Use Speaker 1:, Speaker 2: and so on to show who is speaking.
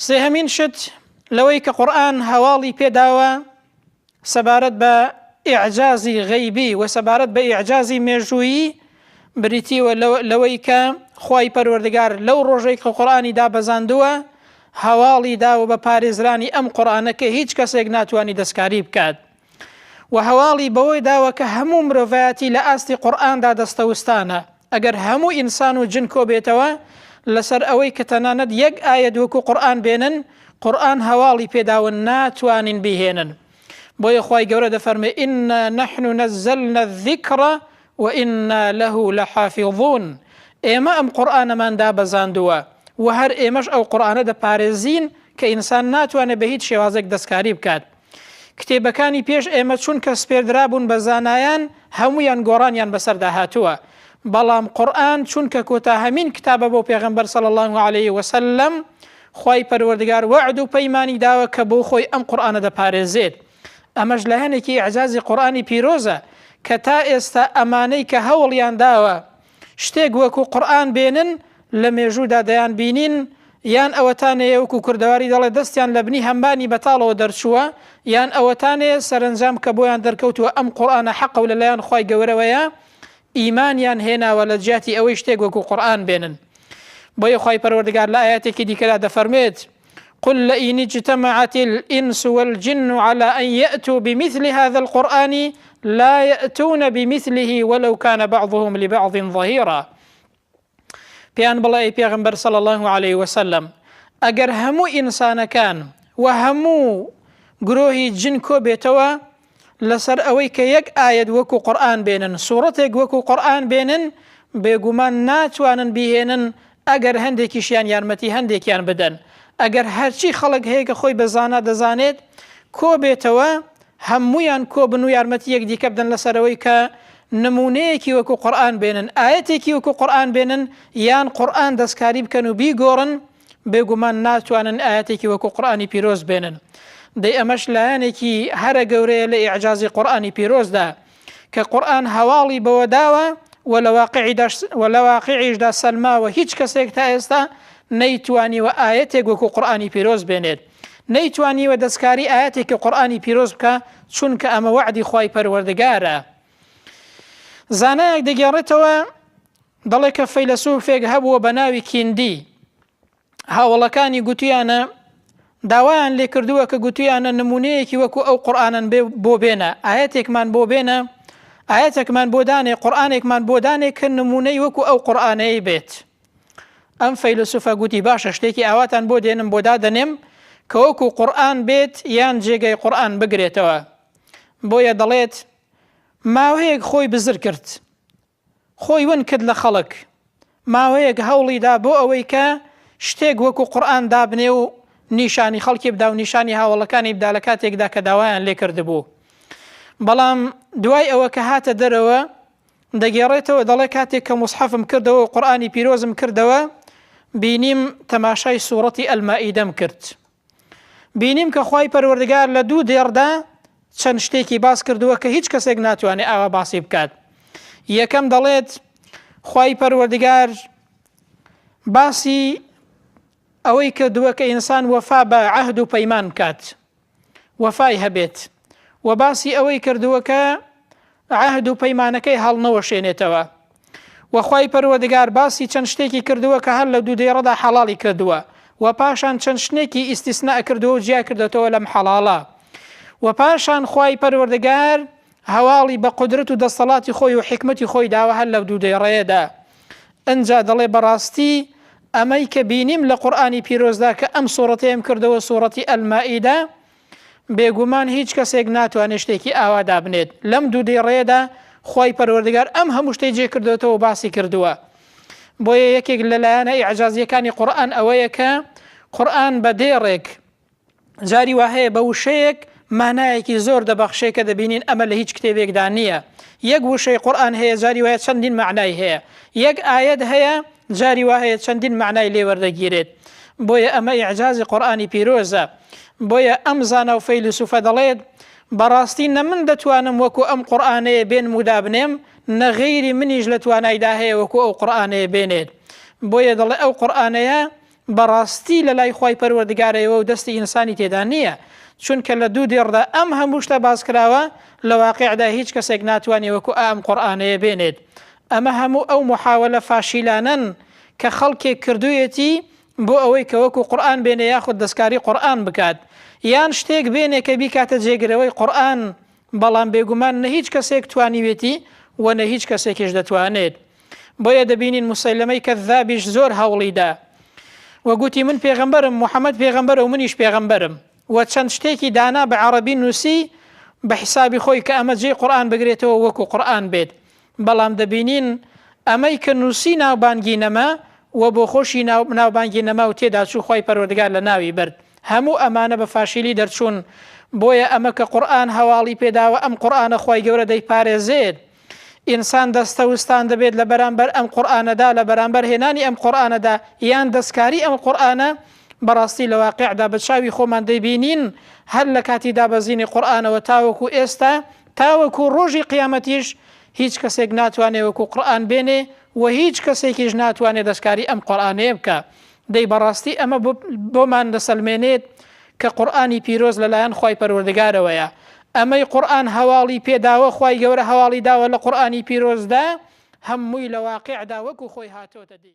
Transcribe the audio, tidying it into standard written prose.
Speaker 1: سێهەمین شت لەوەی کە قورئان هەواڵی پێداوە سەبارەت بە ئیعجازی غەیبی و سەبارەت بە ئیعجازی مێژوویی بریتیوە لەوەی کە خوای پەروەردگار لەو ڕۆژەی کە قورئانی دابەزاندووە هەواڵی داوە بە پارێزرانی ئەم قورئانە کە هیچ کەسێک ناتوانانی دەستکاری بکات و هەواڵی بەوەی داوە کە هەموو مرۆڤایەتی لە ئاستی قورئاندا دەستەوستانە ئەگەر هەموو ئینسان و جن کۆبێتەوە لەسەر ئەوەی کە تەنانەت یەک ئایەت وەکو قورئان بێنن قورئان هەواڵی پێداون ناتوانین بیهێنن بۆیە خوای گەورە دەفەرمێ ئینا نەحن نەزەلنا الذیکر وئینا له لەحافیظون ئێمە ئەم قورئانەمان دابەزاندووە و هەر ئێمەش ئەو قورئانە دەپارێزین کە ئینسان ناتوانێت بە هیچ شێوازێک دەستکاری بکات کتێبەکانی پێش ئێمە چونکە سپێردرابوون بە زانایان هەمویان گۆڕانیان بەسەردا هاتووە بەڵام قورئان چونکە کۆتا هەمین کتابە بۆ پێغەمبەر صلی الله عليه وسلم خوای پەروەردگار وعد و پەیمانی داوە کە بۆ خۆی ئەم قورئانە دەپارێزێت ئەمەش لە هەنێکی ئیعجازی قورئانی پیرۆزە کە تا ئێستا ئەمانەی کە هەوڵیان داوە شتێک وەکو قورئان بێنن لە مێژوودا دەیان بینین یان ئەوەتانەیە وەکو کوردەواری دەڵێ دەستیان لە بنی هەمبانی بەتاڵەوە دەرچووە یان ئەوەتانەیە سەرنجام کە بۆیان دەرکەوتووە ئەم قورئانە حەقە و لەلایەن خوای گەورەوەیە ئیمانیان هێناوە لە جیاتی ئەوەی شتێک وەکو قورئان بێنن بۆیە خوای پەروەردگار لە ئایەتێکی دیکەدا دەفەرمێت قل لئن اجتمعت الإنس والجن على أن يأتوا بمثل هذا القرآن لا يأتون بمثله ولو كان بعضهم لبعض ظهيرا پیان بڵێ پێغەمبەر صلی الله عليه وسلم ئەگەر هەموو ئینسانەکان و هەموو گرۆهی جن کۆبێتەوە لەسەر ئەوەی کە یەک ئایەت وەکو قورئان بێنن سوورەتێک وەکو قورئان بێنن بێگومان ناتوانن بیهێنن ئەگەر هەندێکیشیان یارمەتی هەندێکیان بدەن ئەگەر هەرچی خەڵک هەیە کە خۆی بەزانا دەزانێت کۆبێتەوە هەمویان کۆبن و یارمەتی یەک دیکە بدەن لەسەرەوەی کە نمونەیەکی وەکو قورئان بێنن ئایەتێکی وەکو قورئان بێنن یان قورئان دەستکاری بکەن و بیگۆڕن بێگومان ناتوانن ئایەتێکی وەکو قورئانی پیرۆز بێنن دەی ئەمەش لایەنێکی هەرە گەورەیە لە ئیعجازی قورئانی پیرۆزدا کە قورئان هەواڵی بەوە داوە و لە واقعیشدا سەلماوە هیچ کەسێک تا ئێستا نەیتوانیوە ئایەتێک وەکو قورئانی پیرۆز بێنێت نەیتوانیوە دەستکاری ئایەتێکی قورئانی پیرۆز بکە چونکە ئەمە وعدی خوای پەروەردگارە زانایەک دەگێڕێتەوە دەڵێ کە فەیلسوفێک هەبووە بە ناوی کیندی هاوڵەکانی گوتیانە داوایان لێ کردووە کە گوتیانە نمونەیەکی وەکو ئەو قورئانن بۆ بێنە ئایەتێکمان بۆ بێنە ئایەتێکمان بۆ دانێ قورئانێکمان بۆ دانێ کە نمونەی وەکو ئەو قورئانەیە بێت ئەم فەیلسوفە گوتی باشە شتێکی ئاواتان بۆ دێنم بۆ دادەنێم کە وەکو قورئان بێت یان جێگەی قورئان بگرێتەوە بۆیە دەڵێت ماوەیەک خۆی بزر کرد خۆی ون کرد لە خەڵک ماوەیەک هەوڵیدا بۆ ئەوەی کە شتێک وەکو قورئان دابنێ و نیشانی خەڵکی بدا و نیشانی هاوڵەکانی بدا لە کاتێکدا کە داوایان لێ کردبوو بەڵام دوای ئەوە کە هاتە دەرەوە دەگێڕێتەوە دەڵێ کاتێک کە موسحەفم کردەوە و قورئانی پیرۆزم کردەوە بینیم تەماشای سوورەتی ئەلمائیدەم کرد بینیم کە خوای پەروەردگار لە دوو دێڕدا چەند شتێکی باس کردووە کە هیچ کەسێک ناتوانێت ئاوا باسی بکات یەکەم دەڵێت خوای پەروەردگار باسی ئەوەی کردووە کە ئینسان وەفا بە عەهد و پەیمان بکات وەفای هەبێت و باسی ئەوەی کردووە کە عەهد و پەیمانەکەی هەڵنەوەشێنێتەوە و خوای پەروەردگار باسی چەند شتێکی کردووە کە هەر لە دوو دێڕەدا حەڵاڵی کردووە و پاشان چەند شتێکی ئیستیسنا کردووە و جیا کردێتەوە لەم حەڵاڵە و پاشان خوای پەروەردگار هەواڵی بە قودرەت و دەسەڵاتی خۆی و حکمەتی خۆی داوە هەر لەو دوو دێڕەیەدا ئەنجا دەڵێ بەڕاستی ئەمەی کە بینیم لە قورئانی پیرۆزدا کە ئەم سوورەتەیەم کردەوە سوورەتی ئەلمائیدە بێگومان هیچ کەسێک ناتوانێت شتێکی ئاوا دابنێت لەم دوو دێڕەیەدا خوای پەروەردگار ئەم هەموو شتەی جێ کردوێتەوە باسی کردووە بۆیە یەکێک لەلایەنە ئیعجازیەکانی قورئان ئەوەیە کە قورئان بە دێڕێک جاری وا هەیە بە وشەیەک مانایەکی زۆر دەبەخشێ کە دەبینین ئەمە لە هیچ کتێبێکدا نییە یەک وشەی قورئان هەیە جاری وایە چەندین معنای هەیە یەک ئایەت هەیە جاری وا هەیە چەندین معنای لێ وەردەگیرێت بۆیە ئەمە ئیعجازی قورئانی پیرۆزە بۆیە ئەم زانە و فەیلسوفە دەڵێت بەڕاستی نە من دەتوانم وەکو ئەم قورئانەیە بێن مودا بنێم نە غەیری منیش لە توانایدا هەیە وەکو ئەو قورئانەیە بێنێت بۆیە دەڵێ ئەو قورئانەیە بەڕاستی لە لای خی پەروەردگارەوە و دەستی ئینسانی تێدا نییە، چونکە لە دوو دێڕدا ئەم هەموو شتە باسکراوە لە واقعدا هیچ کەسێک ناتوانێت وەکو ئەم قورئانەیە بێنێت. ئەمە هەموو ئەو محاولە فاشیلانن کە خەڵکێک کردوویەتی بۆ ئەوەی کە وەکو قورئان بێنێ یاخود دەستکاری قورئان بکات، یان شتێک بێنێ کە بیکاتە جێگرەوەی قورئان، بەڵام بێگومان نە هیچ کەسێک توانیوێتی و نە هیچ کەسێکیش دەتوانێت. بۆیە دەبینین موسەیلەمەی کەذابیش زۆر هەوڵیدا وەگوتی من پێغەمبەرم، محەممەد پێغەمبەرە و منیش پێغەمبەرم، و چەند شتێکی دانا بە عەرەبی نووسی بە حیسابی خۆی کە ئەمە جێی قورئان بگرێتەوە وەکو قورئان بێت. بەڵام دەبینین ئەمەی کە نووسی ناوبانگی نەما و بۆ خۆشی ناوبانگی نەما و تێدا چوو خۆی پەروەردگار لە ناوی برد، هەموو ئەمانە بە فاشیلی دەرچوون. بۆیە ئەمە کە قورئان هەواڵی پێداوە ئەم قورئانە خی گەورە دەیپارێزێت، ئینسان دەستە وستان دەبێت لە بەرامبەر ئەم قورئانەدا، لە بەرامبەر هێنانی ئەم قورئانەدا یان دەستکاری ئەم قورئانە، بەڕاستی لە واقعدا بە چاوی خۆمان دەبینین هەر لە کاتی دابەزینی قورئانەوە تاوەکو ئێستا، تاوەکو ڕۆژی قیامەتیش هیچ کەسێک ناتوانێت وەکو قورئان بێنێ و هیچ کەسێکیش ناتوانێت دەستکاری ئەم قورئانەیە بکە. دەی بەڕاستی ئەمە بۆمان دەسەلمێنێت کە قورئانی پیرۆز لەلایەن خی پەروەردگارەوەیە. ئەمەی قورئان هەواڵی پێداوە، خی گەورە هەواڵی داوە لە قورئانی پیرۆزدا، هەمووی لە واقعدا وەکو خۆی هاتۆتە دی.